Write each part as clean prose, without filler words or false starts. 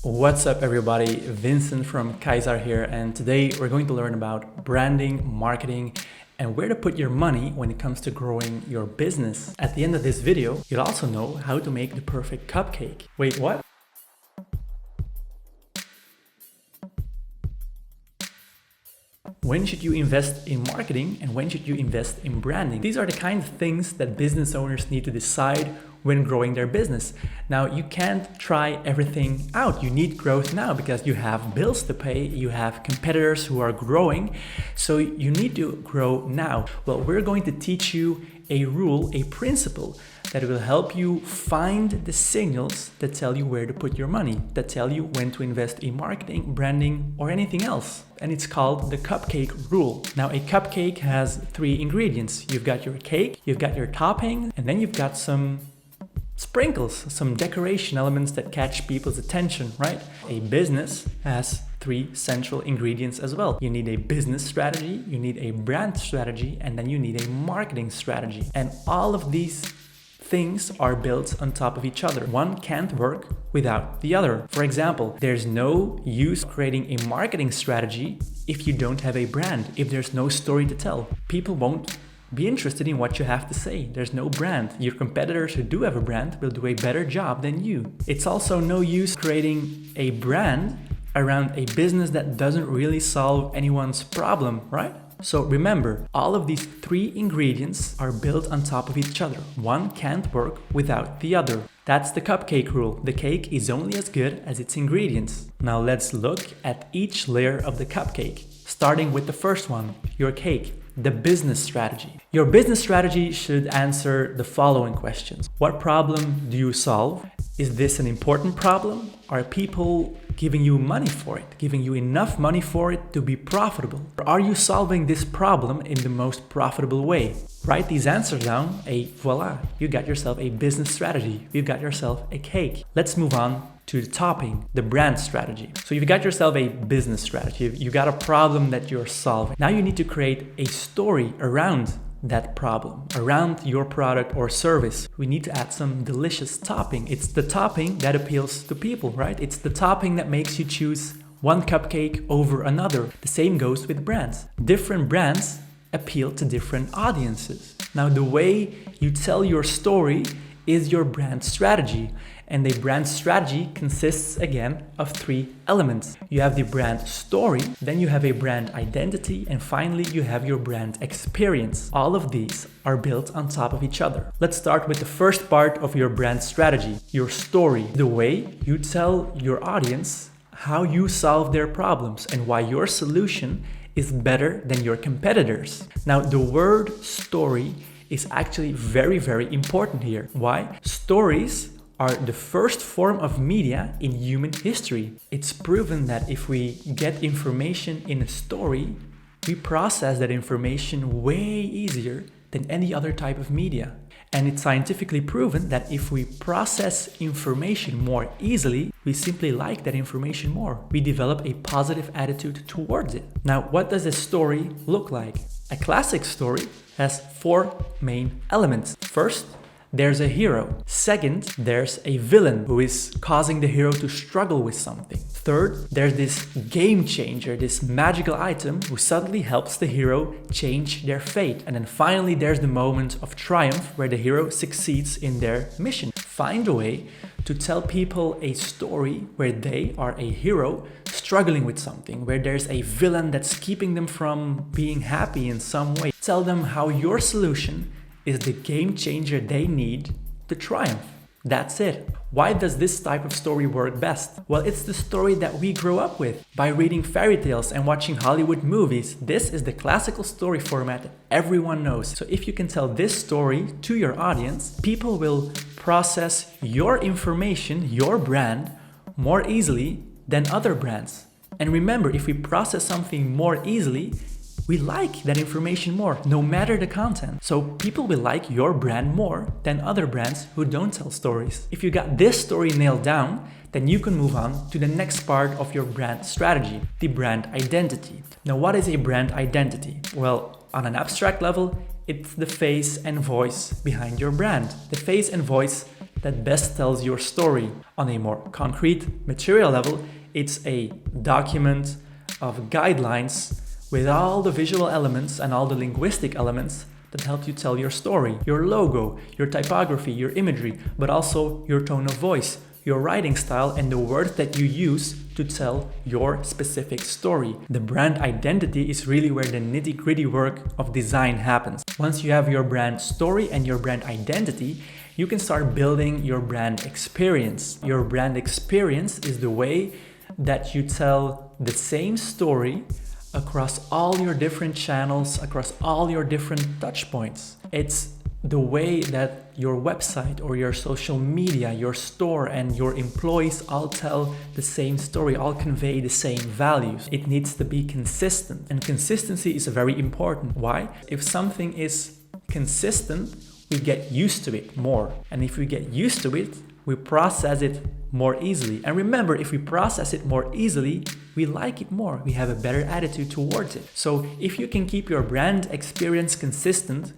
What's up everybody, Vincent from Kaisar here, and today we're going to learn about branding, marketing, and where to put your money when it comes to growing your business. At the end of this video, you'll also know how to make the perfect cupcake. Wait, what? When should you invest in marketing and when should you invest in branding? These are the kind of things that business owners need to decide when growing their business. Now, you can't try everything out. You need growth now because you have bills to pay, you have competitors who are growing, so you need to grow now. Well, we're going to teach you a rule, a principle that will help you find the signals that tell you where to put your money, that tell you when to invest in marketing, branding, or anything else. And it's called the Cupcake Rule. Now, a cupcake has 3 ingredients. You've got your cake, you've got your topping, and then you've got some sprinkles, some decoration elements that catch people's attention, right? A business has 3 central ingredients as well. You need a business strategy, you need a brand strategy, and then you need a marketing strategy. And all of these things are built on top of each other. One can't work without the other. For example, there's no use creating a marketing strategy if you don't have a brand, if there's no story to tell. People won't be interested in what you have to say. There's no brand. Your competitors who do have a brand will do a better job than you. It's also no use creating a brand around a business that doesn't really solve anyone's problem, right? So remember, all of these 3 ingredients are built on top of each other. One can't work without the other. That's the cupcake rule. The cake is only as good as its ingredients. Now let's look at each layer of the cupcake, starting with the first one, your cake. The business strategy. Your business strategy should answer the following questions. What problem do you solve? Is this an important problem? Are people giving you money for it, giving you enough money for it to be profitable? Or are you solving this problem in the most profitable way? Write these answers down, voila, you got yourself a business strategy. You got yourself a cake. Let's move on to the topping, the brand strategy. So you've got yourself a business strategy. You got a problem that you're solving. Now you need to create a story around that problem, around your product or service. We need to add some delicious topping. It's the topping that appeals to people, right? It's the topping that makes you choose one cupcake over another. The same goes with brands. Different brands appeal to different audiences. Now, the way you tell your story is your brand strategy. And the brand strategy consists again of 3 elements. You have the brand story, then you have a brand identity, and finally you have your brand experience. All of these are built on top of each other. Let's start with the first part of your brand strategy, your story. The way you tell your audience how you solve their problems and why your solution is better than your competitors. Now, the word story is actually very, very important here. Why? Stories are the first form of media in human history. It's proven that if we get information in a story, we process that information way easier than any other type of media. And it's scientifically proven that if we process information more easily, we simply like that information more. We develop a positive attitude towards it. Now, what does a story look like? A classic story has 4 main elements. First, there's a hero. Second, there's a villain who is causing the hero to struggle with something. Third, there's this game changer, this magical item who suddenly helps the hero change their fate. And then finally, there's the moment of triumph where the hero succeeds in their mission. Find a way to tell people a story where they are a hero struggling with something, where there's a villain that's keeping them from being happy in some way. Tell them how your solution is the game changer they need to triumph. That's it. Why does this type of story work best? Well, it's the story that we grow up with by reading fairy tales and watching Hollywood movies. This is the classical story format that everyone knows. So if you can tell this story to your audience, people will process your information, your brand, more easily than other brands. And remember, if we process something more easily, we like that information more, no matter the content. So people will like your brand more than other brands who don't tell stories. If you got this story nailed down, then you can move on to the next part of your brand strategy, the brand identity. Now, what is a brand identity? Well, on an abstract level, it's the face and voice behind your brand. The face and voice that best tells your story. On a more concrete material level, it's a document of guidelines with all the visual elements and all the linguistic elements that help you tell your story, your logo, your typography, your imagery, but also your tone of voice, your writing style, and the words that you use to tell your specific story. The brand identity is really where the nitty-gritty work of design happens. Once you have your brand story and your brand identity, you can start building your brand experience. Your brand experience is the way that you tell the same story across all your different channels, across all your different touch points. It's the way that your website or your social media, your store and your employees all tell the same story, all convey the same values. It needs to be consistent, and consistency is very important. Why? If something is consistent, we get used to it more. And if we get used to it, we process it more easily. And remember, if we process it more easily, we like it more. We have a better attitude towards it. So if you can keep your brand experience consistent,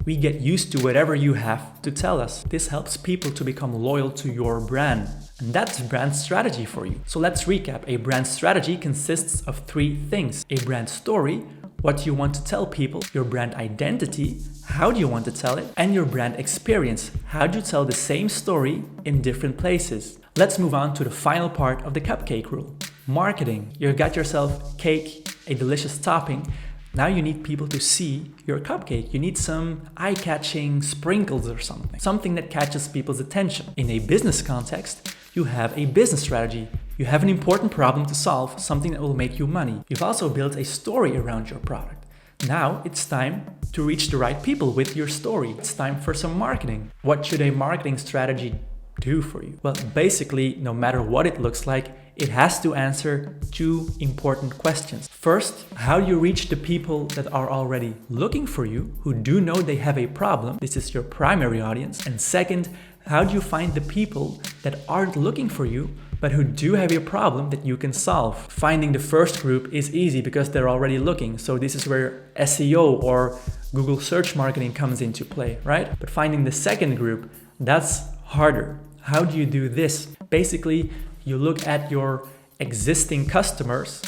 we get used to whatever you have to tell us. This helps people to become loyal to your brand. And that's brand strategy for you. So let's recap. A brand strategy consists of 3 things: a brand story, what you want to tell people, your brand identity, how do you want to tell it, and your brand experience, how do you tell the same story in different places. Let's move on to the final part of the Cupcake Rule. Marketing. You got yourself cake, a delicious topping. Now you need people to see your cupcake. You need some eye-catching sprinkles or something that catches people's attention. In a business context, you have a business strategy. You have an important problem to solve, something that will make you money. You've also built a story around your product. Now it's time to reach the right people with your story. It's time for some marketing. What should a marketing strategy do for you? Well, basically, no matter what it looks like, it has to answer 2 important questions. First, how do you reach the people that are already looking for you, who do know they have a problem? This is your primary audience. And second, how do you find the people that aren't looking for you, but who do have a problem that you can solve? Finding the first group is easy because they're already looking. So this is where SEO or Google search marketing comes into play, right? But finding the second group, that's harder. How do you do this? Basically, you look at your existing customers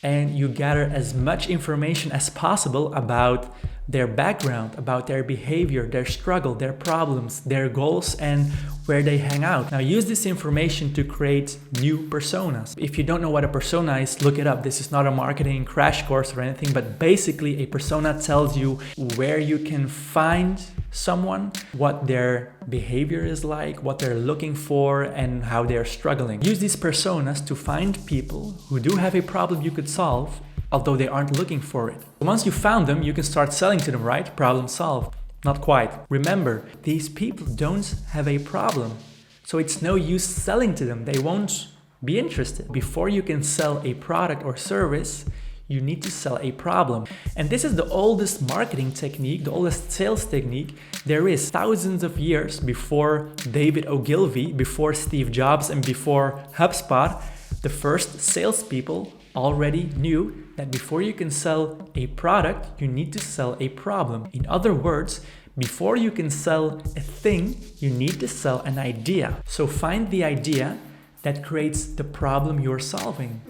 and you gather as much information as possible about their background, about their behavior, their struggle, their problems, their goals, and where they hang out. Now use this information to create new personas. If you don't know what a persona is, look it up. This is not a marketing crash course or anything, but basically a persona tells you where you can find someone, what their behavior is like, what they're looking for, and how they're struggling. Use these personas to find people who do have a problem you could solve, although they aren't looking for it. Once you found them, you can start selling to them, right? Problem solved. Not quite. Remember, these people don't have a problem, so it's no use selling to them. They won't be interested. Before you can sell a product or service, you need to sell a problem. And this is the oldest marketing technique, the oldest sales technique there is. Thousands of years before David Ogilvy, before Steve Jobs, and before HubSpot, the first salespeople already knew that before you can sell a product, you need to sell a problem. In other words, before you can sell a thing, you need to sell an idea. So find the idea that creates the problem you're solving.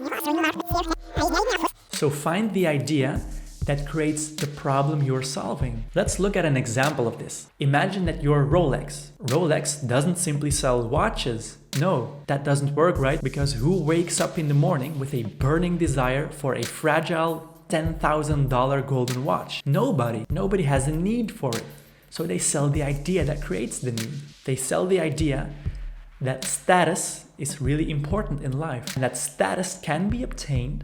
So find the idea that creates the problem you're solving. Let's look at an example of this. Imagine that you're Rolex. Rolex doesn't simply sell watches. No, that doesn't work, right? Because who wakes up in the morning with a burning desire for a fragile $10,000 golden watch? Nobody. Nobody has a need for it. So they sell the idea that creates the need. They sell the idea that status is really important in life, and that status can be obtained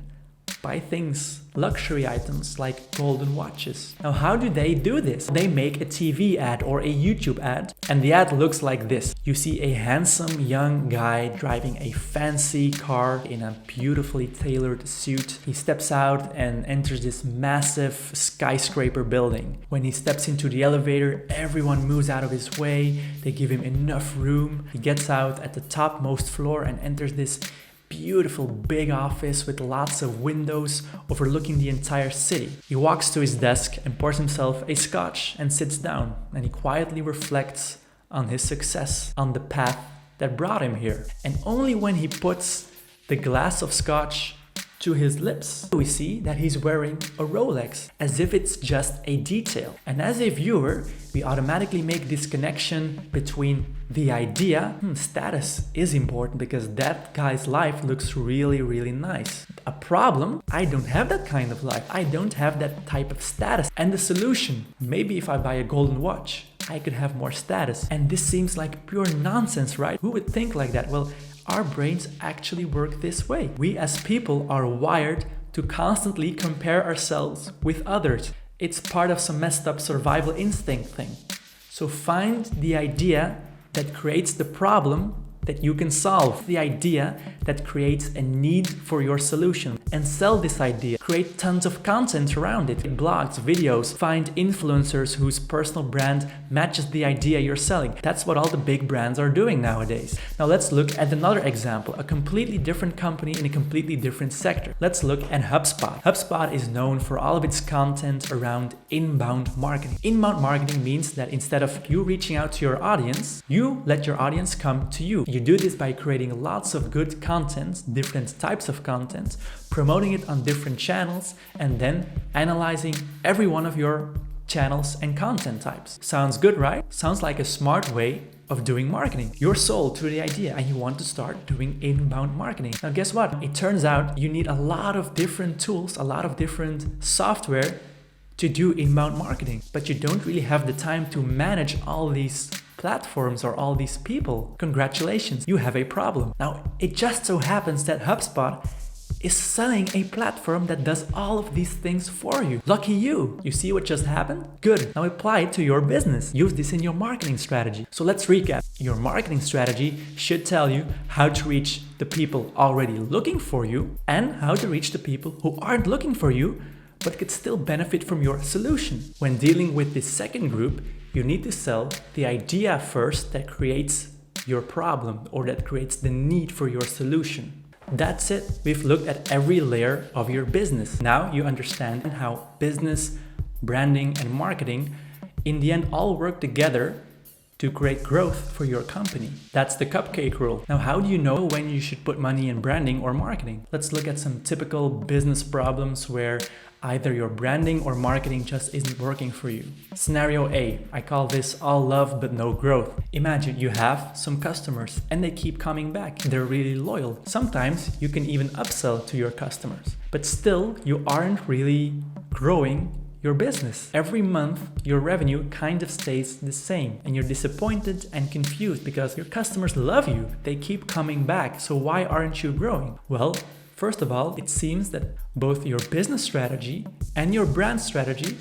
by things, luxury items like golden watches. Now, how do they do this? They make a TV ad or a YouTube ad, and the ad looks like this. You see a handsome young guy driving a fancy car in a beautifully tailored suit. He steps out and enters this massive skyscraper building. When he steps into the elevator, everyone moves out of his way. They give him enough room. He gets out at the topmost floor and enters this beautiful big office with lots of windows overlooking the entire city. He walks to his desk and pours himself a scotch and sits down, and he quietly reflects on his success, on the path that brought him here. And only when he puts the glass of scotch to his lips, we see that he's wearing a Rolex, as if it's just a detail. And as a viewer, we automatically make this connection between the idea, status is important because that guy's life looks really, really nice. A problem, I don't have that kind of life. I don't have that type of status. And the solution, maybe if I buy a golden watch, I could have more status. And this seems like pure nonsense, right? Who would think like that? Well, our brains actually work this way. We as people are wired to constantly compare ourselves with others. It's part of some messed up survival instinct thing. So find the idea that creates the problem that you can solve, the idea that creates a need for your solution, and sell this idea. Create tons of content around it, blogs, videos, find influencers whose personal brand matches the idea you're selling. That's what all the big brands are doing nowadays. Now let's look at another example, a completely different company in a completely different sector. Let's look at HubSpot. HubSpot is known for all of its content around inbound marketing. Inbound marketing means that instead of you reaching out to your audience, you let your audience come to you. You do this by creating lots of good content, different types of content, promoting it on different channels, and then analyzing every one of your channels and content types. Sounds good, right? Sounds like a smart way of doing marketing. You're sold to the idea and you want to start doing inbound marketing. Now guess what? It turns out you need a lot of different tools, a lot of different software to do inbound marketing, but you don't really have the time to manage all these platforms or all these people. Congratulations, you have a problem. Now, it just so happens that HubSpot is selling a platform that does all of these things for you. Lucky you. You see what just happened? Good. Now apply it to your business. Use this in your marketing strategy. So let's recap. Your marketing strategy should tell you how to reach the people already looking for you and how to reach the people who aren't looking for you but could still benefit from your solution. When dealing with this second group, you need to sell the idea first that creates your problem or that creates the need for your solution. That's it. We've looked at every layer of your business. Now you understand how business, branding, and marketing in the end all work together to create growth for your company. That's the Cupcake Rule. Now, how do you know when you should put money in branding or marketing? Let's look at some typical business problems where either your branding or marketing just isn't working for you. Scenario A, I call this all love but no growth. Imagine you have some customers and they keep coming back. They're really loyal. Sometimes you can even upsell to your customers, but still you aren't really growing your business. Every month, your revenue kind of stays the same and you're disappointed and confused because your customers love you. They keep coming back. So why aren't you growing? Well, first of all, it seems that both your business strategy and your brand strategy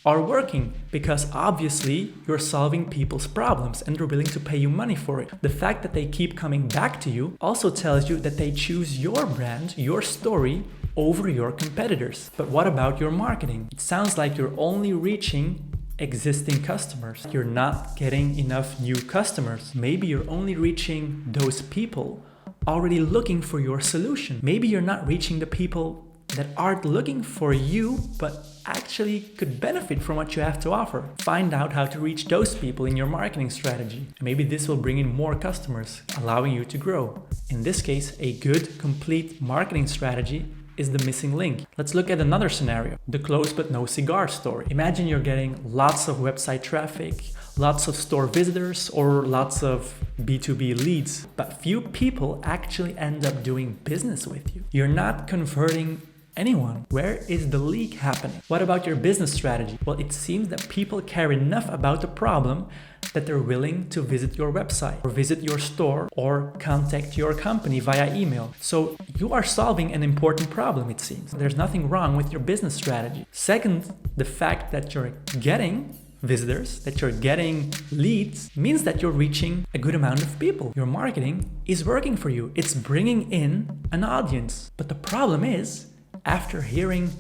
are working because obviously you're solving people's problems and they're willing to pay you money for it. The fact that they keep coming back to you also tells you that they choose your brand, your story, over your competitors. But what about your marketing? It sounds like you're only reaching existing customers. You're not getting enough new customers. Maybe you're only reaching those people already looking for your solution. Maybe you're not reaching the people that aren't looking for you, but actually could benefit from what you have to offer. Find out how to reach those people in your marketing strategy. Maybe this will bring in more customers, allowing you to grow. In this case, a good, complete marketing strategy is the missing link. Let's look at another scenario, the close but no cigar story. Imagine you're getting lots of website traffic, lots of store visitors, or lots of B2B leads, but few people actually end up doing business with you. You're not converting anyone. Where is the leak happening? What about your business strategy? Well, it seems that people care enough about the problem that they're willing to visit your website or visit your store or contact your company via email. So you are solving an important problem, it seems. There's nothing wrong with your business strategy. Second, the fact that you're getting visitors, that you're getting leads, means that you're reaching a good amount of people. Your marketing is working for you. It's bringing in an audience. But the problem is, after hearing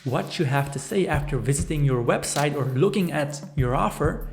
what you have to say, after visiting your website or looking at your offer,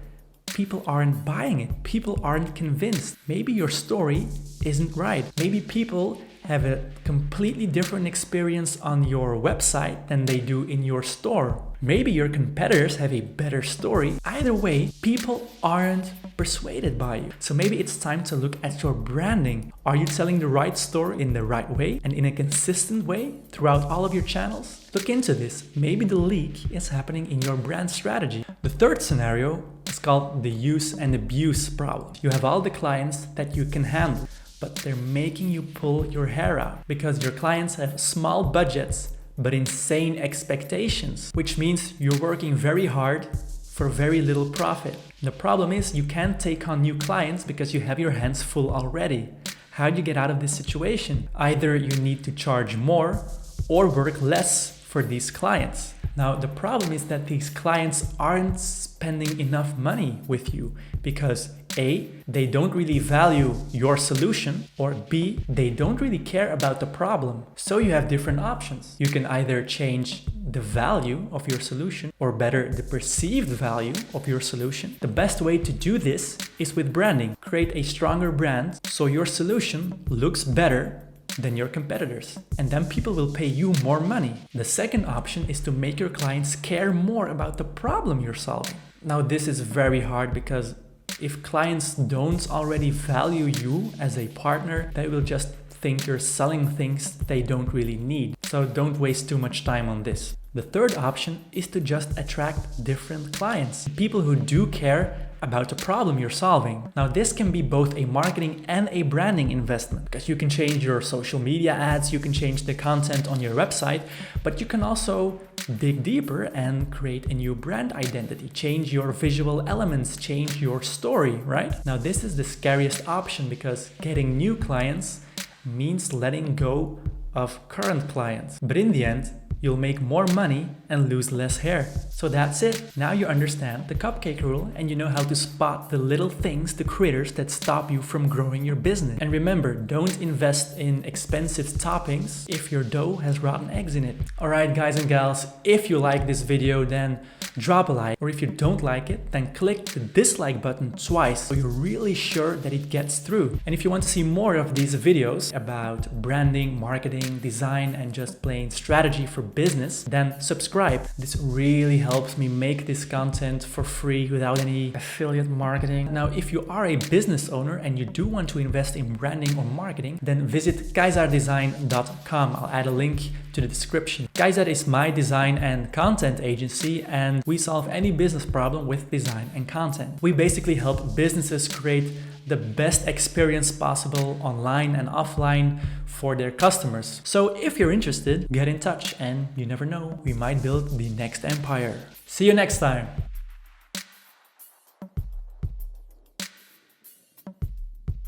people aren't buying it. People aren't convinced. Maybe your story isn't right. Maybe people have a completely different experience on your website than they do in your store. Maybe your competitors have a better story. Either way, people aren't persuaded by you. So maybe it's time to look at your branding. Are you telling the right story in the right way and in a consistent way throughout all of your channels? Look into this. Maybe the leak is happening in your brand strategy. The third scenario is called the use and abuse problem. You have all the clients that you can handle, but they're making you pull your hair out because your clients have small budgets but insane expectations, which means you're working very hard for very little profit. The problem is you can't take on new clients because you have your hands full already. How do you get out of this situation? Either you need to charge more or work less for these clients. Now, the problem is that these clients aren't spending enough money with you because A, they don't really value your solution, or B, they don't really care about the problem. So you have different options. You can either change the value of your solution, or better, the perceived value of your solution. The best way to do this is with branding. Create a stronger brand so your solution looks better than your competitors, and then people will pay you more money. The second option is to make your clients care more about the problem you're solving. Now, this is very hard because if clients don't already value you as a partner, they will just think you're selling things they don't really need. So don't waste too much time on this. The third option is to just attract different clients, people who do care about the problem you're solving. Now, this can be both a marketing and a branding investment because you can change your social media ads, you can change the content on your website, but you can also dig deeper and create a new brand identity, change your visual elements, change your story, right? Now, this is the scariest option because getting new clients means letting go of current clients. But in the end, you'll make more money and lose less hair. So that's it. Now you understand the cupcake rule and you know how to spot the little things, the critters that stop you from growing your business. And remember, don't invest in expensive toppings if your dough has rotten eggs in it. Alright guys and gals, if you like this video, then drop a like, or if you don't like it, then click the dislike button twice so you're really sure that it gets through. And if you want to see more of these videos about branding, marketing, design, and just plain strategy for business, then subscribe. This really helps me make this content for free without any affiliate marketing. Now, if you are a business owner and you do want to invest in branding or marketing, then visit kaisardesign.com. I'll add a link to the description. Kaisar is my design and content agency, and we solve any business problem with design and content. We basically help businesses create the best experience possible online and offline for their customers. So if you're interested, get in touch, and you never know, we might build the next empire. See you next time.